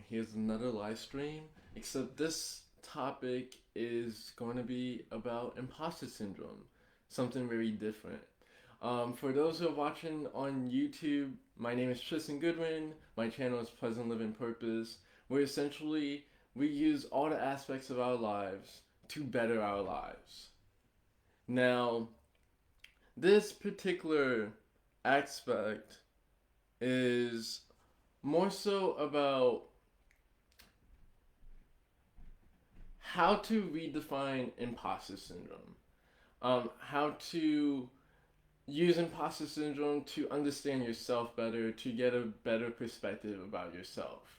Here's another live stream, except this topic is going to be about imposter syndrome, something very different. For those who are watching on YouTube, my name is Tristan Goodwin. My channel is Pleasant Living Purpose, where essentially we use all the aspects of our lives to better our lives. Now, this particular aspect is more so about how to redefine imposter syndrome, how to use imposter syndrome to understand yourself better, to get a better perspective about yourself.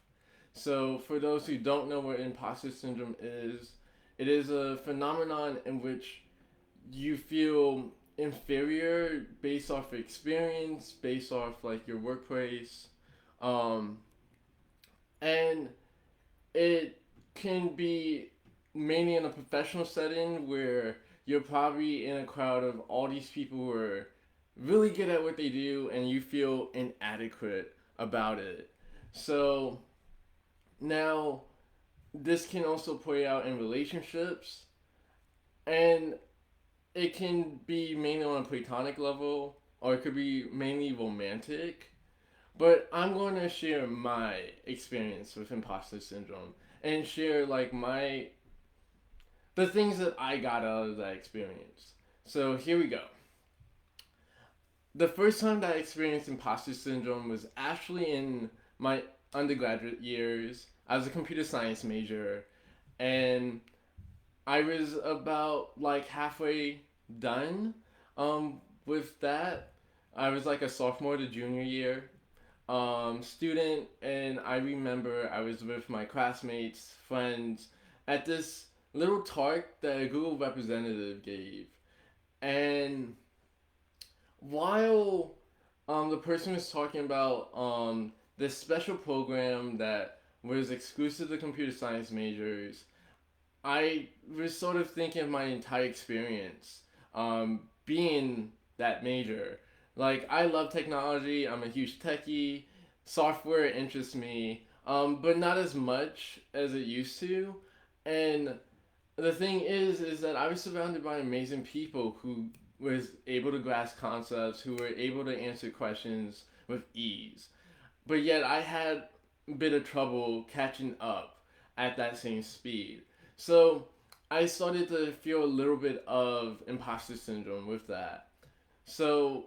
So, for those who don't know what imposter syndrome is, it is a phenomenon in which you feel inferior based off experience, based off like your workplace, um, and it can be mainly in a professional setting where you're probably in a crowd of all these people who are really good at what they do and you feel inadequate about it. So now this can also play out in relationships, and it can be mainly on a platonic level or it could be mainly romantic. But I'm going to share my experience with imposter syndrome and share like the things that I got out of that experience. So here we go. The first time that I experienced imposter syndrome was actually in my undergraduate years. I was a computer science major, and I was about like halfway done with that. I was like a sophomore to junior year student, and I remember I was with my classmates, friends, at this little talk that a Google representative gave. And while the person was talking about this special program that was exclusive to computer science majors, I was sort of thinking of my entire experience being that major. Like, I love technology, I'm a huge techie, software interests me, but not as much as it used to. And the thing is that I was surrounded by amazing people who was able to grasp concepts, who were able to answer questions with ease. But yet I had a bit of trouble catching up at that same speed. So I started to feel a little bit of imposter syndrome with that. So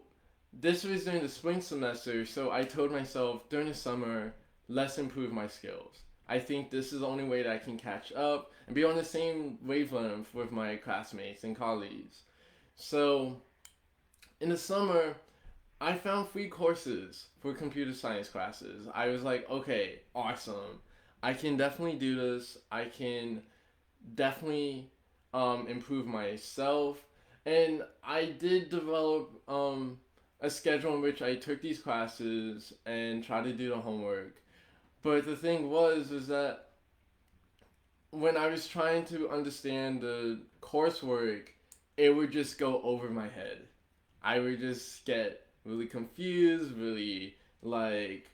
this was during the spring semester, so I told myself during the summer, let's improve my skills. I think this is the only way that I can catch up and be on the same wavelength with my classmates and colleagues. So in the summer, I found free courses for computer science classes. I was like, okay, awesome. I can definitely do this. I can definitely improve myself. And I did develop a schedule in which I took these classes and tried to do the homework. But the thing was that when I was trying to understand the coursework, it would just go over my head. I would just get really confused, really like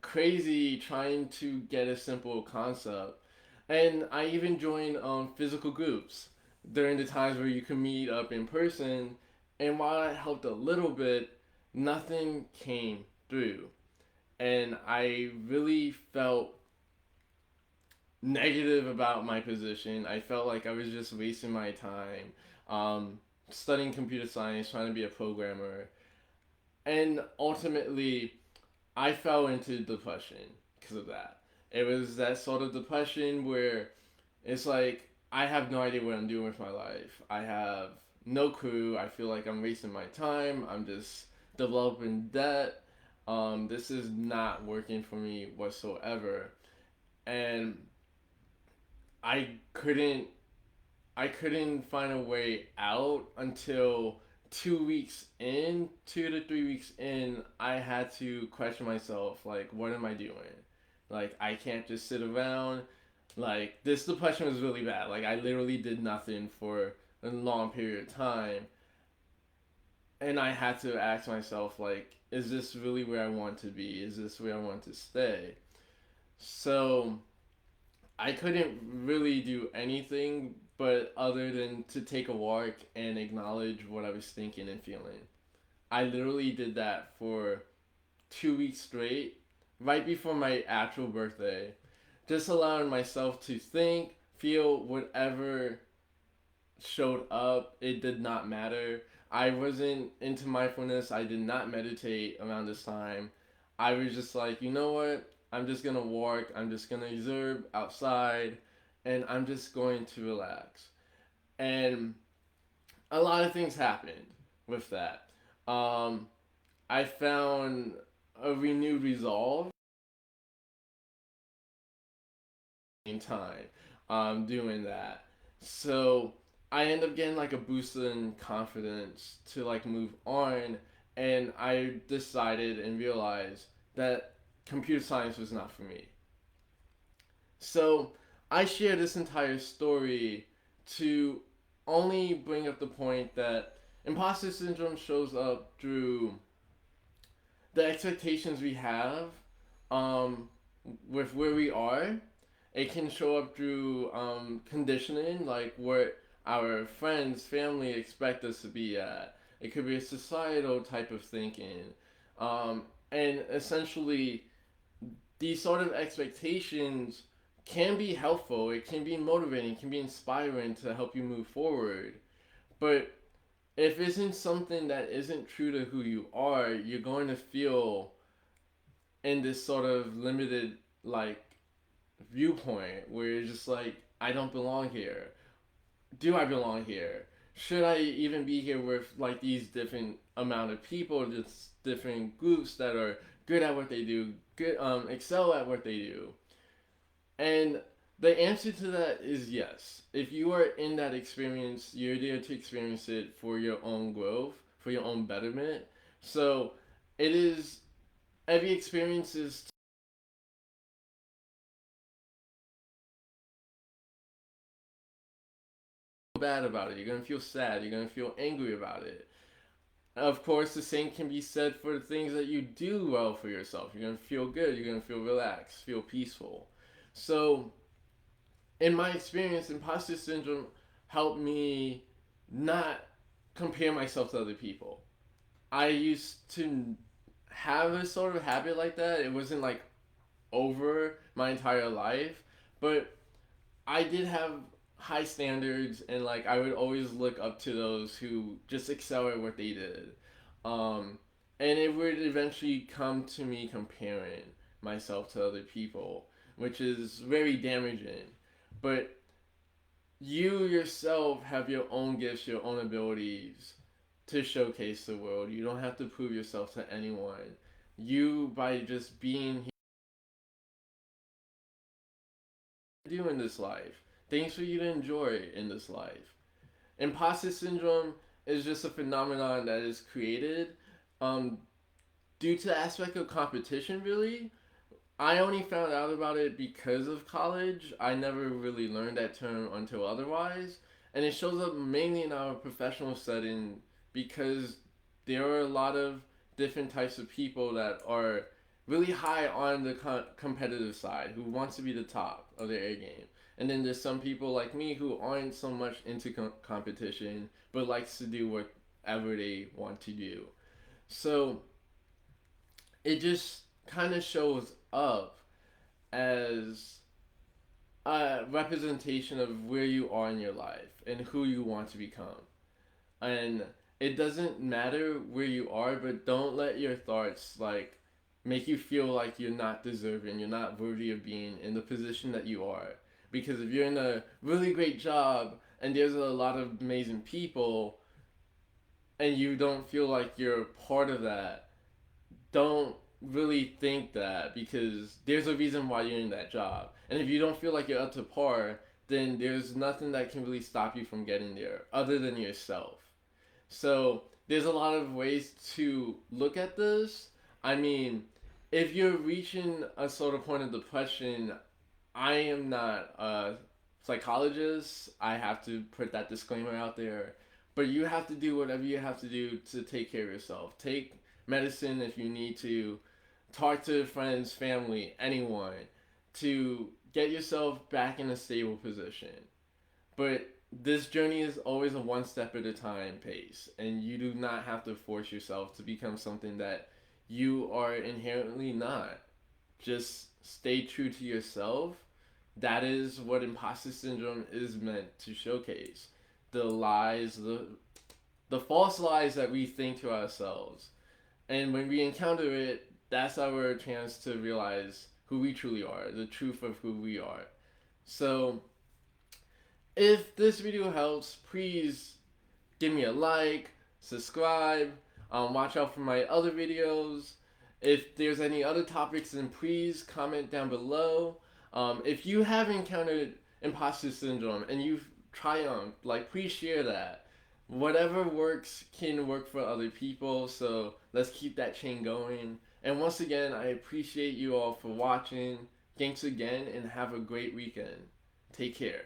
crazy trying to get a simple concept. And I even joined physical groups during the times where you can meet up in person. And while that helped a little bit, nothing came through. And I really felt negative about my position. I felt like I was just wasting my time studying computer science, trying to be a programmer. And ultimately, I fell into depression because of that. It was that sort of depression where it's like, I have no idea what I'm doing with my life. I have no clue. I feel like I'm wasting my time. I'm just developing debt. This is not working for me whatsoever. And I couldn't I couldn't find a way out until 2 weeks in, 2 to 3 weeks in, I had to question myself, like, what am I doing? Like, I can't just sit around. Like, this depression was really bad. Like, I literally did nothing for a long period of time. And I had to ask myself, like, is this really where I want to be? Is this where I want to stay? So I couldn't really do anything but other than to take a walk and acknowledge what I was thinking and feeling. I literally did that for 2 weeks straight, right before my actual birthday, just allowing myself to think, feel whatever showed up. It did not matter. I wasn't into mindfulness. I did not meditate around this time. I was just like, you know what? I'm just gonna walk. I'm just gonna observe outside, and I'm just going to relax. And a lot of things happened with that. Um, I found a renewed resolve in time doing that. So I end up getting like a boost in confidence to like move on, and I decided and realized that computer science was not for me. So I share this entire story to only bring up the point that imposter syndrome shows up through the expectations we have um, with where we are. It can show up through conditioning, like what our friends, family expect us to be at. It could be a societal type of thinking. Um, and essentially, these sort of expectations can be helpful, it can be motivating, it can be inspiring to help you move forward. But if it isn't something that isn't true to who you are, you're going to feel in this sort of limited, like, viewpoint where you're just like, I don't belong here. Do I belong here? Should I even be here with like these different amount of people, just different groups that are good at what they do, good excel at what they do? And the answer to that is yes. If you are in that experience, you're there to experience it for your own growth, for your own betterment. So it is every experience is bad about it. You're gonna feel sad. You're gonna feel angry about it. Of course, the same can be said for the things that you do well for yourself. You're gonna feel good. You're gonna feel relaxed, feel peaceful. So, in my experience, imposter syndrome helped me not compare myself to other people. I used to have a sort of habit like that. It wasn't like over my entire life, but I did have high standards, and like I would always look up to those who just excel at what they did. Um, and it would eventually come to me comparing myself to other people, which is very damaging. But you yourself have your own gifts, your own abilities to showcase the world. You don't have to prove yourself to anyone. You, by just being here, do in this life, things for you to enjoy in this life. Imposter syndrome is just a phenomenon that is created um, due to the aspect of competition, really. I only found out about it because of college. I never really learned that term until otherwise. And it shows up mainly in our professional setting because there are a lot of different types of people that are really high on the competitive side who wants to be the top of their A game. And then there's some people like me who aren't so much into competition but likes to do whatever they want to do. So it just kind of shows up as a representation of where you are in your life and who you want to become. And it doesn't matter where you are, but don't let your thoughts like make you feel like you're not deserving, you're not worthy of being in the position that you are. Because if you're in a really great job and there's a lot of amazing people and you don't feel like you're part of that, don't really think that because there's a reason why you're in that job. And if you don't feel like you're up to par, then there's nothing that can really stop you from getting there other than yourself. So there's a lot of ways to look at this. I mean, if you're reaching a sort of point of depression, I am not a psychologist. I have to put that disclaimer out there. But you have to do whatever you have to do to take care of yourself. Take medicine if you need to. Talk to friends, family, anyone. to get yourself back in a stable position. But this journey is always a one step at a time pace, and you do not have to force yourself to become something that you are inherently not. Just stay true to yourself. That is what imposter syndrome is meant to showcase. The lies, the false lies that we think to ourselves. And when we encounter it, that's our chance to realize who we truly are, the truth of who we are. So, if this video helps, please give me a like, subscribe, watch out for my other videos. If there's any other topics, then please comment down below. If you have encountered imposter syndrome and you've triumphed, like, please share that. Whatever works can work for other people, so let's keep that chain going. And once again, I appreciate you all for watching. Thanks again, and have a great weekend. Take care.